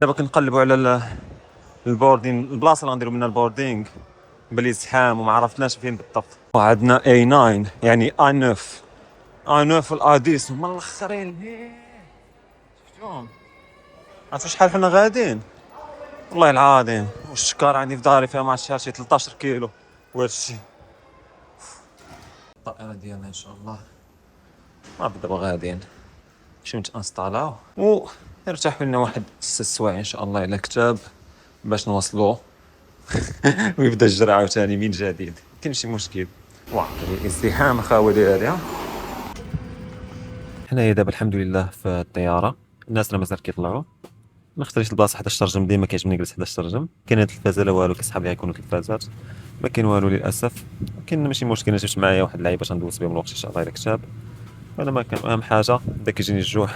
دابا كنقلبوا على البوردين، البلاصه اللي غنديروا منها البوردينغ، بلي زحام وما عرفناش فين بالضبط. وعندنا اي 9 يعني اي 9 اي 9 والاي 10 هما الاخرين. شفتوهم؟ عرفتوا شحال حنا غاديين؟ والله العظيم والشكار عندي في داري فيها ما عرفتش شي 13 كيلو. وهادشي الطائره ديالنا ان شاء الله ما دابا غاديين شي نتانستالاو و يرتاح لنا واحد 6 سوايع ان شاء الله على كتاب باش نوصلوه ويبدا الجرعه عاوتاني من جديد. كاين شي مشكل واه ازدحام خاوي ديالي. حنايا دابا الحمد لله في الطياره، الناس راه مازال كيطلعوا. ما اختاريش البلاصه 11 ترجم، ديما كيعجبني نجلس 11 ترجم. كاين هاد التلفازه لا والو، كيسحب ليها يكونوا تلفازات، ما كاين والو للاسف. كاين ماشي مشكل، جبت معايا واحد اللعيبه باش ندوز بهم الوقت ان شاء الله على كتاب. انا ما كان اهم حاجه بدا كيجيني الجوع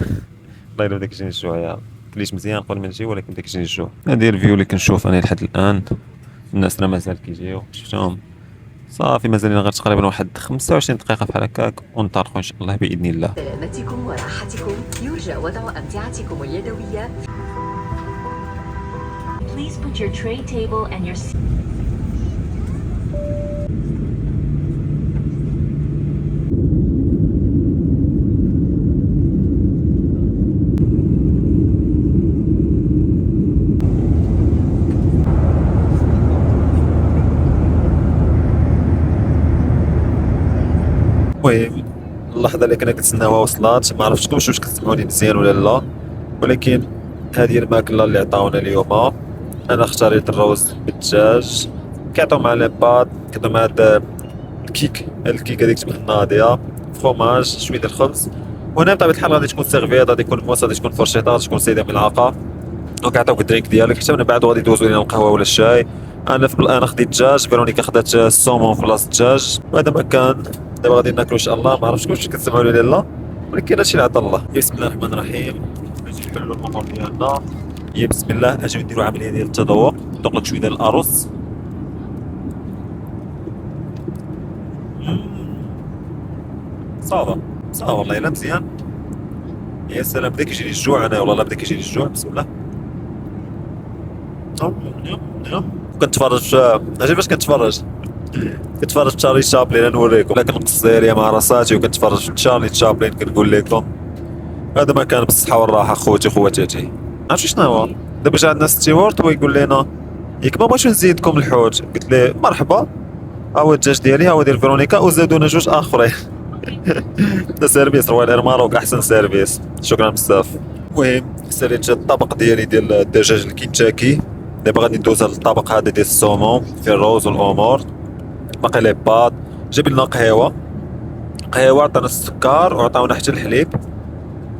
الله الا بدا كيجيني الجوع يا كليت مزيان قبل ما نجي، ولكن بدا كيجيني الجوع. هادي الفيو اللي كنشوف انا لحد الان، الناس راه مازال كيجيو شفتهم. صافي مازال لنا غير تقريبا واحد 25 دقيقه بحال هكاك ونطلقوا ان شاء الله باذن الله. سلامتكم وراحتكم يرجى وضع أمتعتكم اليدوية. Please put your tray table and your المهم اللحظه اللي كنا كنتسناوها وصلت، ما عرفتش واش كتسمعوني مزيان ولا لا، ولكن هذه الماكله اللي عطاونا اليوم. انا اختاريت الروز بالدجاج، كيعطيو مع لي بات، كيعطيو مع هاد الكيك هذيك تبان ناضيه، فروماج، شويه ديال الخبز. وهنا بطبيعه الحال غادي تكون سيرفيات، غادي يكون موس، غادي تكون فرشيطه، غادي تكون سيده ملعقه، وكيعطيوك الدرينك ديالك. حتى من بعد غادي يدوزوا لنا القهوه ولا الشاي. انا خديت الدجاج، فيرونيكا خدات السومون في بلاصه الدجاج، وهذا ما كان. دابا غادي ناكلو ان شاء الله. ما عرفتش واش كتسمعوا ولا لا، ولكن هادشي اللي عطا الله. بسم الله الرحمن الرحيم. نجي نحلوا الامور ديالنا. بسم الله اجي نديروا عمليه ديال التذوق. ندوق لك شويه ديال الارز. صافا صافا والله الا مزيان. يا سلام بدا كيجيني الجوع انا، والله بدا كيجيني الجوع. بسم الله. كنتفرج في عجب باش كنتفرج في تشارلي تشابلين. نوريكم، لكن نقص مع راساتي وكنتفرج في تشارلي تشابلين. كنقول لكم هذا ما كان بالصحه والراحه خوتي خواتاتي. عرفتي شنو هو؟ دابا جا عندنا ستيوارت ويقول لنا ياك ما بغيتش نزيدكم الحوت. قلت ليه مرحبا، ها هو الدجاج ديالي، ها هو ديال فيرونيكا، وزادونا جوج اخرين. ده سيرفيس روال ماروك، احسن سيرفيس، شكرا بزاف. المهم ساليت الطبق ديالي ديال الدجاج الكنتاكي. دابا غادي ندوز على الطبق هذا ديال السومون فيه الروز والامور، باقي لي باط. جاب لنا قهوه عطانا السكر وعطاونا حتى الحليب.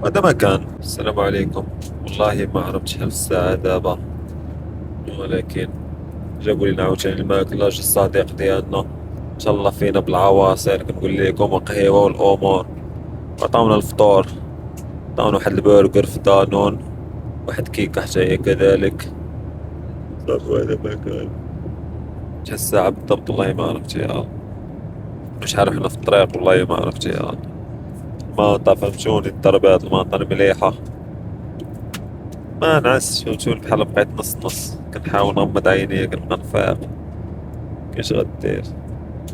هذا ما كان. السلام عليكم. والله ما عرفت شحال الساعه دابا، ولكن جابوا لنا عاوتاني الماكله. جا الصديق ديالنا تهلا فينا بالعواصر كنقول لكم، وقهوه والامور. عطاونا الفطور، عطاونا واحد البرجر في دانون، واحد كيكه حتى هي كذلك. صافي هذا ما كان. شحال الساعة بالضبط والله ما عرفت يا الله. شحال حنا في الطريق والله ما عرفت يا الله. المنطقة فهمتوني، الضربات المنطقة المليحة ما نعس. فهمتوني بحال بقيت نص نص، كنحاول نغمض عينيا كنبقى نفيق. كاش غدير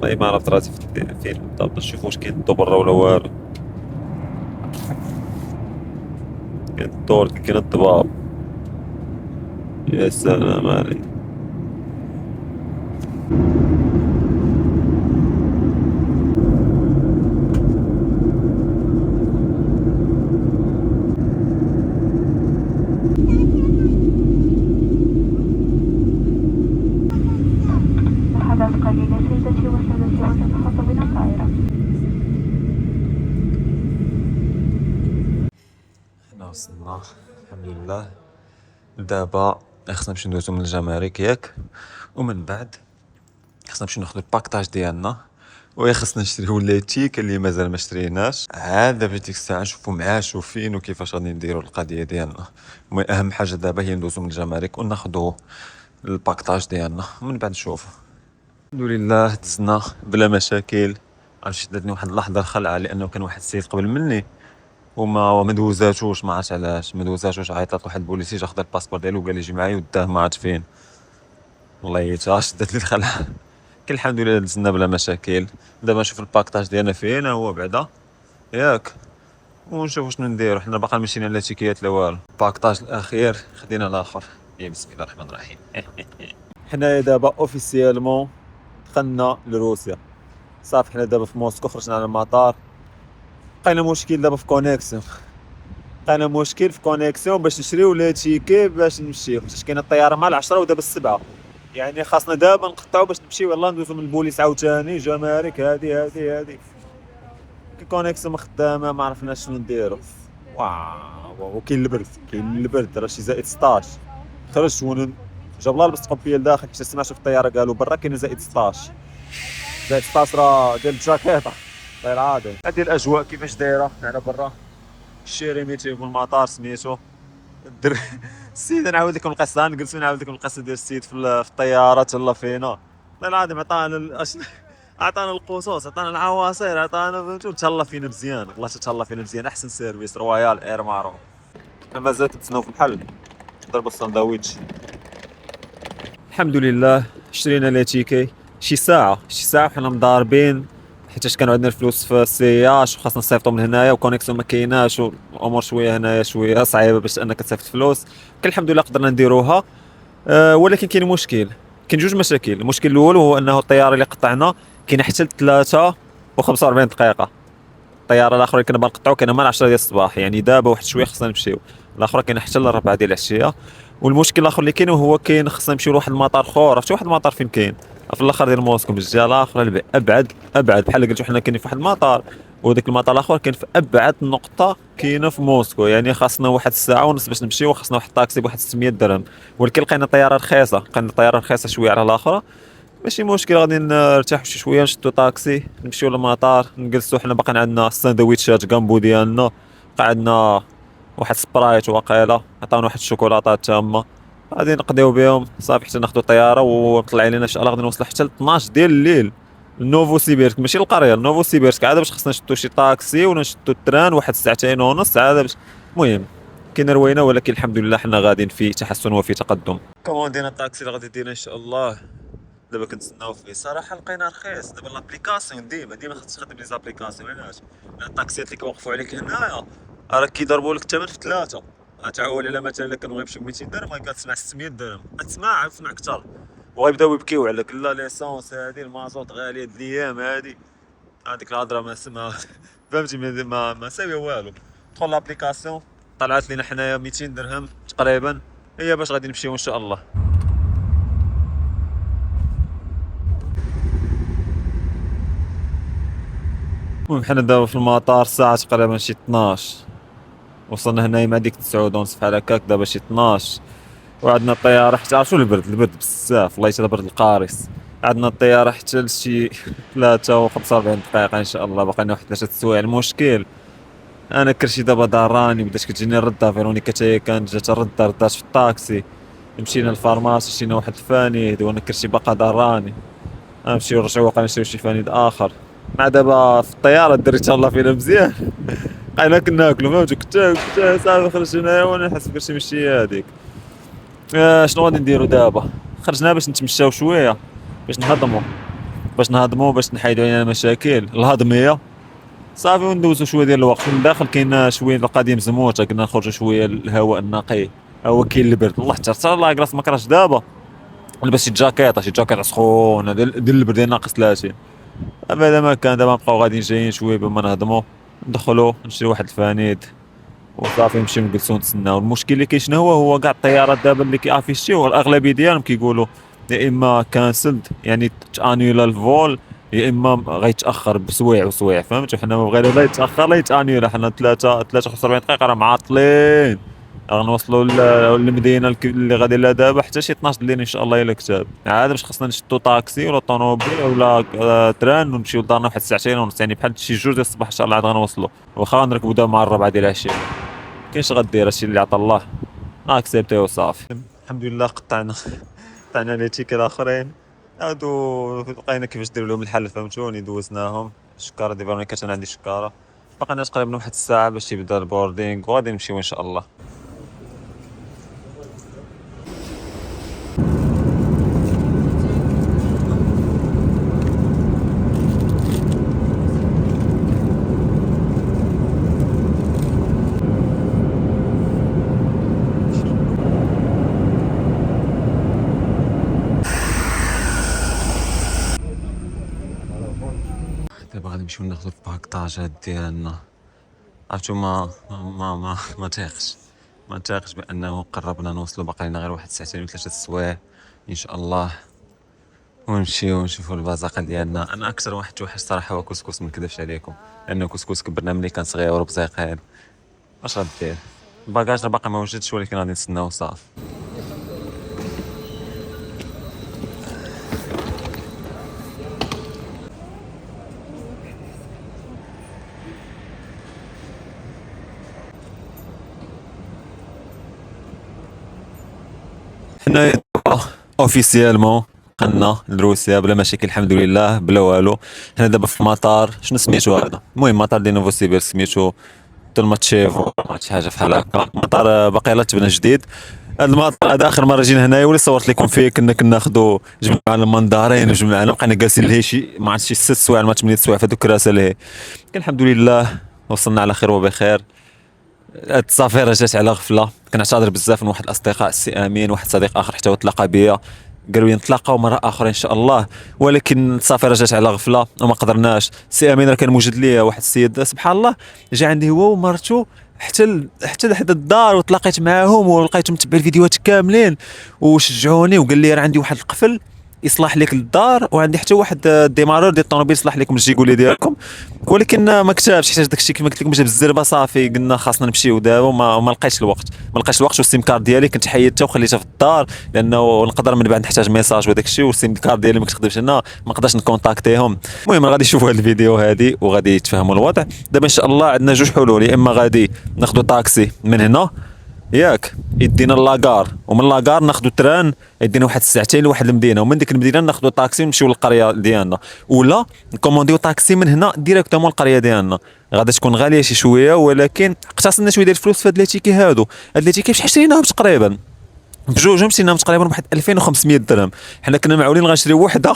والله ما عرفت راسي فين بالضبط. نشوف واش كاين الضو برا ولا والو. كاين الدور، كاين الضباب. يا سلام عليك. لحظات قليلة سيدتي وسادتي وتنخفض بنا الطائرة. حنا وصلنا الحمد لله. دابا خصنا نمشيو ندوزو من الجمارك ياك، ومن بعد خصنا نمشيو ناخدو الباكطاج ديالنا، خصنا نشريو ليتيك اللي مازال ما شريناش. عاد في ديك الساعه نشوفو مع شو فين وكيفاش غادي نديرو القضيه ديالنا. المهم اهم حاجه دابا هي ندوزو من الجمارك وناخدو الباكطاج ديالنا، ومن بعد نشوفو. الحمد لله دزنا بلا مشاكل. عرفتي داتني واحد اللحظه خلعه، لانه كان واحد السيد قبل مني وما دوزاتوش، ما عرفتش علاش ما دوزاتوش. عيطات واحد البوليسي جا خدا الباسبور ديالو وقال لي جي معايا وداه ما عرفت فين. والله يتا شدت لي الخلع. كاين الحمد لله دزنا بلا مشاكل. دابا نشوف الباكطاج ديالنا فين هو بعدا ياك، ونشوف شنو نديرو. حنا باقا ماشيين على تيكيات لا والو. الباكطاج الاخير خدينا الاخر. يا بسم الله الرحمن الرحيم. حنايا دابا اوفيسيالمون دخلنا لروسيا. صافي حنا دابا في موسكو، خرجنا على المطار. لقينا مشكل دابا في كونيكسيون، لقينا مشكل في كونيكسيون باش نشريو لي تيكي باش نمشيو، حيت كاينه الطياره مع 10 ودابا 7. يعني خاصنا دابا نقطعو باش نمشيو. يلاه ندوزو من البوليس عاوتاني جمارك هادي كونيكسيون خدامه، ما عرفناش شنو نديرو. واو وكاين البرد، كاين البرد راه شي زائد 16. خرجت جاب الله لبست قبيه لداخل حيت سمعت في الطياره قالوا برا كاين زائد 16. زائد 16 راه ديال الجاكيطه الله العظيم. هادي الاجواء كيفاش دايره هنا برا. الشيريميتي بالمطار سميتو السيد. نعاود لكم القصه، نجلسو نعاود لكم القصه ديال السيد في الطياره تهلا فينا. والله العظيم عطانا القصص، عطانا العواصير، عطانا فهمتو تهلا فينا مزيان. والله تهلا فينا مزيان. احسن سيرفيس رويال اير مارو. مازال كنتسناو في الحل ضربوا الساندويتش. الحمد لله شرينا لي تيكي شي ساعه وحنا مضاربين، حيتاش كانوا عندنا الفلوس في السياش وخاصنا نصيفطو من هنايا وكونيكسيون ما كايناش والامور شويه هنايا شويه صعيبه باش انك تصيفط فلوس. كان الحمد لله قدرنا نديروها. ولكن كاين مشكل، كاين جوج مشاكل. المشكل الاول هو انه الطياره اللي قطعنا كاين حتى 3 و45 دقيقه. الطياره الاخرى اللي كنا بنقطعو كاينه مال 10 ديال الصباح، يعني دابا واحد شويه خصنا نمشيو. الاخرى كاينه حتى ل 4 ديال العشيه. والمشكل الاخر اللي كاين هو كاين خصنا نمشيو لواحد المطار اخر. عرفتي واحد المطار فين كاين؟ في الاخر ديال موسكو، من الجهه الاخرى ابعد بحال قلتو حنا كاينين في واحد المطار، وداك المطار الاخر كاين في ابعد نقطه كاينه في موسكو. يعني خاصنا واحد الساعه ونص باش نمشيو، وخاصنا واحد الطاكسي بواحد 600 درهم. ولكن لقينا طياره رخيصه، شويه على الاخرى. ماشي مشكل، غادي نرتاحوا شي شويه، نشدو طاكسي نمشيو للمطار، نجلسو. حنا باقي عندنا الساندويتشات كامبو ديالنا، بقى عندنا واحد سبرايت واقيلا، عطاونا واحد الشوكولاطه تامه، غادي نقضيو بهم صافي حتى ناخدو الطياره. وطلع علينا ان شاء الله غادي نوصلوا حتى ل 12 ديال الليل لنوفوسيبيرسك، ماشي القريه لنوفوسيبيرسك. عاد باش خصنا نشدو شي طاكسي ولا نشدو التران واحد ساعتين ونص عاد باش. المهم كاين روينه، ولكن الحمد لله حنا غاديين في تحسن وفي تقدم. كوموندينا الطاكسي اللي غادي يدينا ان شاء الله. دابا كنتسناو فيه صراحه لقينا رخيص. دابا لابليكاسيون ديما خاصك تخدم لي زابليكاسيون. علاش؟ الطاكسيات اللي كيوقفوا عليك هنايا راه كيضربوا لك الثمن في 3. غتعول على مثلا الا كان بغا يمشي ب 200 درهم كتسمع 600 درهم، غتسمع اكثر. وغيبداو يبكيو عليك. لا ليسونس هادي المازوط غالي هاد الايام هادي، هذيك الهضره ما سما فهمتي ما ساويه والو. دخل لابليكاسيون طلعت لينا حنايا 200 درهم تقريبا، هي باش غادي نمشيو ان شاء الله. المهم حنا دابا في المطار الساعة تقريبا شي 12. وصلنا هنايا مع ديك 9 ونص بحال هكاك، دابا شي 12. وعندنا الطيارة حتى عرفتو البرد بزاف، والله حتى البرد القارص. عندنا الطيارة حتى لشي 3 و45 دقيقة ان شاء الله، باقي لنا واحد 3 سوايع. المشكل انا كرشي دابا ضراني، بدات كتجيني الردة. فيرونيكا حتى هي كانت جات ردات في الطاكسي. مشينا للفارماسي شرينا واحد الفانيد، وانا كرشي باقا ضراني. غنمشيو نرجعو واقا نشريو شي فانيد اخر. مع دابا في الطياره الدري تهلا فينا مزيان. بقينا كناكلو فهمتو، كنت صافي خرجت هنايا وانا نحس بكرشي ماشي هذيك. شنو غادي نديرو دابا؟ خرجنا باش نتمشاو شويه، باش نهضمو باش نحيدو علينا المشاكل الهضميه صافي، وندوزو شويه ديال الوقت. من الداخل كاين شويه القضيه مزموته، قلنا نخرجو شويه الهواء النقي. هو كاين البرد الله حتى الله كلاص ما كرهش. دابا لبس شي جاكيطه سخونه ديال البرد ديال ناقص 30. هذا ما كان. دابا نبقاو غاديين جايين شويه بما نهضمو، ندخلو نشري واحد الفانيد وصافي نمشيو نجلسو نتسناو. المشكل اللي كاين شنو هو كاع الطيارات دابا اللي كيافيشيو الاغلبيه ديالهم كيقولوا يا اما كانسلد يعني تانيولا الفول، يا اما غيتاخر بسوايع وسوايع. فهمتوا حنا ما بغينا لا يتاخر لا يتانيولا. حنا 43 دقيقه راه معطلين. غنوصلوا للمدينه اللي غادي لها دابا حتى شي 12 الليل ان شاء الله الا كتاب. عاد باش خصنا نشدو طاكسي ولا طوموبيل ولا تران ونمشيو لدارنا واحد ساعتين ونص، يعني بحال شي 2 ديال الصباح ان شاء الله عاد غنوصلوا. واخا نركبوا دابا مع 4 ديال العشيه، كاينش غدير هادشي اللي عطا الله اكسبتي وصافي. الحمد لله قطعنا لي تيكي الاخرين. هادو لقينا كيفاش دير لهم الحل فهمتوني، دوزناهم. الشكاره ديال فيرونيكا، انا عندي شكاره باقي لنا تقريبا واحد الساعه باش يبدا البوردينغ وغادي نمشيو ان شاء الله. دابا غادي نمشيو ناخذ الباكطاجات ديالنا. عرفتو ما تاقش بانه قربنا نوصلوا، باقي لنا غير واحد ساعتين وثلاثه السوايع ان شاء الله، ونمشيو نشوفوا البازاقه ديالنا. انا اكثر واحد توحش صراحه هو كسكس، ما نكذبش عليكم، لانه كسكس كبرنا ملي كان صغير وبزيقين. اش غدير؟ الباكاج راه باقي ما وجدش، ولكن غادي نتسناو صافي. حنا اوفيسيالمون دخلنا لروسيا بلا مشاكل الحمد لله، بلا والو. حنا دابا في مطار، شنو سميتو هذا؟ المهم مطار ديال نوفوسيبيرسك، سميتو تلماتشيف ولا شي حاجه بحال هكا. مطار باقي لا تبنى جديد. هذا المطار هذا اخر مره جينا هنايا، واللي صورت لكم فيه كنا كناخذوا جمعنا المنظارين وجمعنا، بقينا جالسين لهي شي ما عرفتش شي 6 سوايع ما 8 سوايع في هذوك الكراسه لهي. الحمد لله وصلنا على خير وبخير. هاد السفيرة جات على غفلة، كنعتذر بزاف من واحد الأصدقاء، السي أمين واحد صديق آخر حتى هو تلاقى بيا، قالوا لي نتلاقاو مرة أخرى إن شاء الله، ولكن السفيرة جات على غفلة وما قدرناش. السي أمين راه كان موجود ليا، واحد السيد سبحان الله جا عندي هو ومرتو حتى لحد الدار، وتلاقيت معاهم ولقيتهم متبع الفيديوهات كاملين وشجعوني، وقال لي راه عندي واحد القفل يصلح لك الدار، وعندي حتى واحد ديمارور ديال الطوموبيل يصلح لكم الجيكولي ديالكم، ولكن ما كتبش حيت داكشي كما قلت لكم جا بالزربه صافي. قلنا خاصنا نمشيو دابا، وما لقيتش الوقت، والسيم كارد ديالي كنت حيدتها وخليتها في الدار، لانه نقدر من بعد نحتاج ميساج وداك الشيء، والسيم كارد ديالي ما كتخدمش هنا، ما نقدرش نكونتاكتيهم. المهم غادي يشوفوا هذا الفيديو هادي وغادي يتفهموا الوضع. دابا ان شاء الله عندنا جوج حلول، يا اما غادي ناخذوا طاكسي من هنا ياك يدينا لاكار، ومن لاكار ناخذوا تران يدينا واحد الساعتين لواحد المدينه، ومن ديك المدينه ناخذوا طاكسي ونمشيو للقريه ديالنا، ولا نكومونديو طاكسي من هنا ديريكتومون للقريه ديالنا. غادي تكون غاليه شي شويه، ولكن اقتصدنا شويه ديال الفلوس في هاد لي تيكي هادو. هاد لي تيكي شحال شريناهم تقريبا بجوجهم، شريناهم تقريبا بواحد 2500 درهم. حنا كنا معولين غنشريو وحده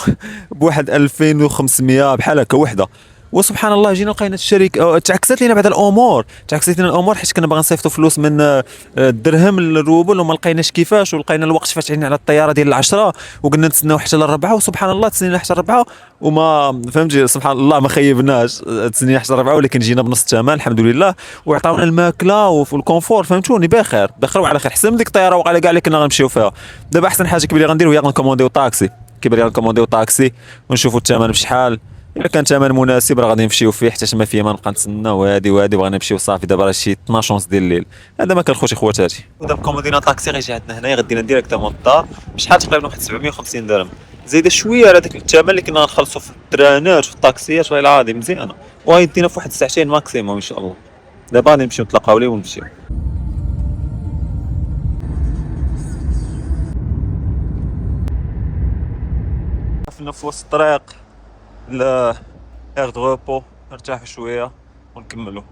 بواحد 2500 بحال هكا وحده، وسبحان الله جينا لقينا الشركه تعكست لينا بعض الامور، حيت كنا باغي نصيفطوا فلوس من الدرهم للروبل وما لقيناش كيفاش، ولقينا الوقت فاتحين على الطياره ديال العشرة، وقلنا نتسناو حتى للربعه، وسبحان الله تسنينا حتى الربعه وما فهمتي، سبحان الله ما خيبناش، تسنينا حتى الربعه، ولكن جينا بنص الثمن الحمد لله، وعطاونا الماكله والكونفور فهمتوني بخير وعلى خير، حسن من ديك الطياره وقال كاع اللي كنا غنمشيو فيها. دابا احسن حاجه كبيره غنديرو هي غنكومونديو طاكسي ونشوفوا الثمن بشحال. الا كان ثمن مناسب راه غادي نمشيو فيه، حتى ما فيه ما نبقى نتسناو هادي بغينا نمشيو صافي. دابا راه شي 12 ونص ديال الليل، هذا ما كان خوتي خواتاتي. ودابا كومودينا طاكسي غيجي عندنا هنايا، غدينا ديريكتومون للدار بشحال تقريبا واحد 750 درهم، زايده شويه على داك الثمن اللي كنا غنخلصوا في الترانات وفي الطاكسيات، والله العظيم مزيانه، وغيدينا في واحد الساعتين ماكسيموم ان شاء الله. دابا غادي نمشيو نتلاقاو ليه ونمشيو. في وسط الطريق لا اير دروبو، نرتاحوا شويه ونكملوا.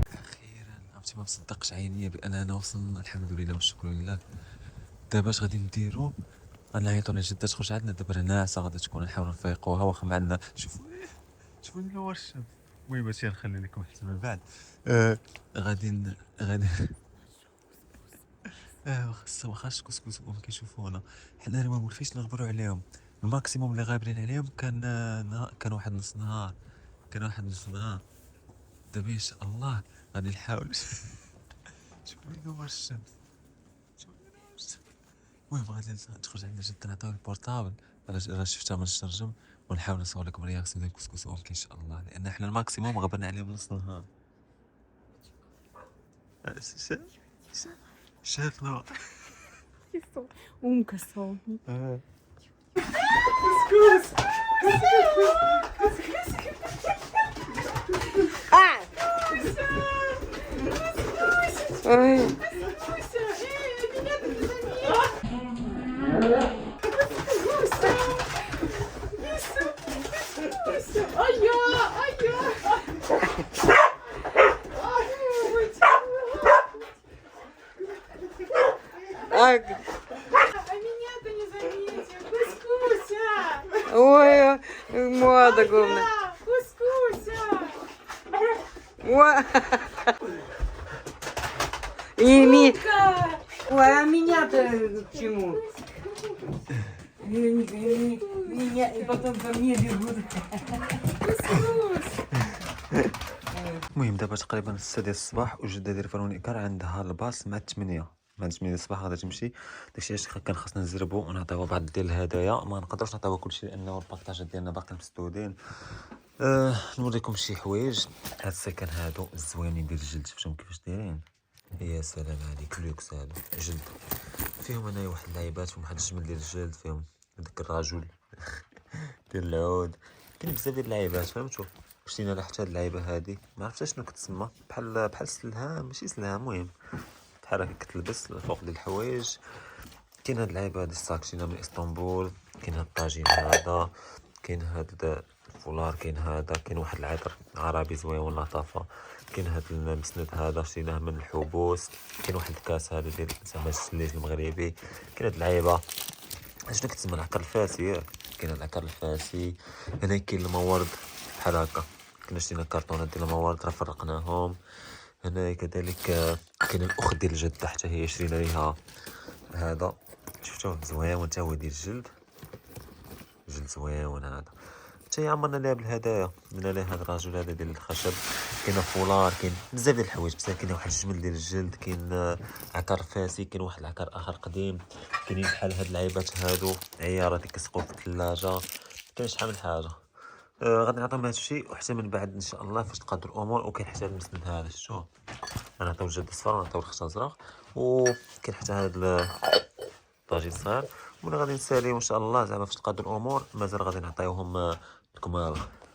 اخيرا عرفتي ما مصدقش عينيا باننا وصلنا الحمد لله والشكر لله. دابا اش غادي نديرو؟ غنعيطوا لجدة تخرج عندنا، دابا ناعسه غادي تكون، نحاول نفيقوها واخا ما عندنا. شوفوا نور الشمس. المهم ماشي نخلي لكم حتى من بعد. غادي واخاش كسكس وهم كيشوفونا، حنا ما مولفيش نغبروا عليهم. الماكسيموم اللي غابرين عليهم كان واحد نص نهار، دابا ان شاء الله غادي نحاول. شوفوا لي نور الشمس. المهم غادي تخرج عندنا جدة نعطيو البورطابل، راه شفتها من الشرجم، ونحاول نصور لكم رياكسيون ديال الكسكس وهم ان شاء الله، لان حنا الماكسيموم غبرنا عليهم نص نهار. شاف نور ومكسروني Ой, мода говна. Ой. Ой, а меня-то к чему? Меня и потом ко мне бегут. المهم دابا تقريبا 6 ديال الصباح وجده ديال فرونيكار عندها الباص مع 8 مع 8 الصباح غادي تمشي. داكشي علاش كان خاصنا نزربو ونعطيوها بعض ديال الهدايا. ما نقدرش نعطيوها كلشي لانه الباكطاج ديالنا باقي مسدودين. نوريكم شي حوايج. هاد السكن هادو الزوينين ديال الجلد شفتهم كيفاش دايرين. يا سلام عليك لوكس هادو جلد فيهم هنايا واحد اللعيبات فيهم واحد الجمل ديال الجلد فيهم داك الرجل ديال العود. كاين بزاف ديال اللعيبات فهمتوا. شتينا على حتى هاد اللعيبه هادي ما عرفتش شنو كتسمى بحال سلهام ماشي سلهام المهم بحال هكا كتلبس الفوق ديال الحوايج. كاين هاد اللعيبه هادي الصاك شتينا من اسطنبول. كاين هاد الطاجين هذا كاين هاد الفولار كاين هذا كاين واحد العطر عربي زوين ولطافه. كاين هاد المسند هذا شريناه من الحبوس. كاين واحد الكاس هذا ديال زعما السليج المغربي. كاين هاد اللعيبه شنو كتسمى العكر الفاسي ياك. كاين هاد العكر الفاسي. هنا كاين المورد بحال هكا كنا شرينا كرتونات ديال الموارد راه فرقناهم. هنا كذلك كاين الاخت ديال الجد حتى هي شرينا ليها هذا شفتوه زوين حتى هو ديال الجلد جلد زوين هذا حتى هي عمرنا ليها بالهدايا درنا ليها هذا الرجل هذا ديال الخشب. كاين فولار كاين بزاف ديال الحوايج بزاف. كاين واحد الجمل ديال الجلد كاين عكر فاسي كاين واحد العكر اخر قديم. كاينين بحال هاد اللعيبات هادو عيارات اللي كتسقوا في الثلاجه. كاين شحال من حاجه. غادي نعطيهم هادشي وحتى من بعد ان شاء الله فاش تقادوا الامور. وكاين حتى المسند هذا شفتوه غنعطيو الجد الصفر ونعطيو الخشب الازرق. وكاين حتى هذا الطاجين الصغير. ولا غادي نساليو ان شاء الله زعما فاش تقادوا الامور مازال غادي نعطيوهم الكمال.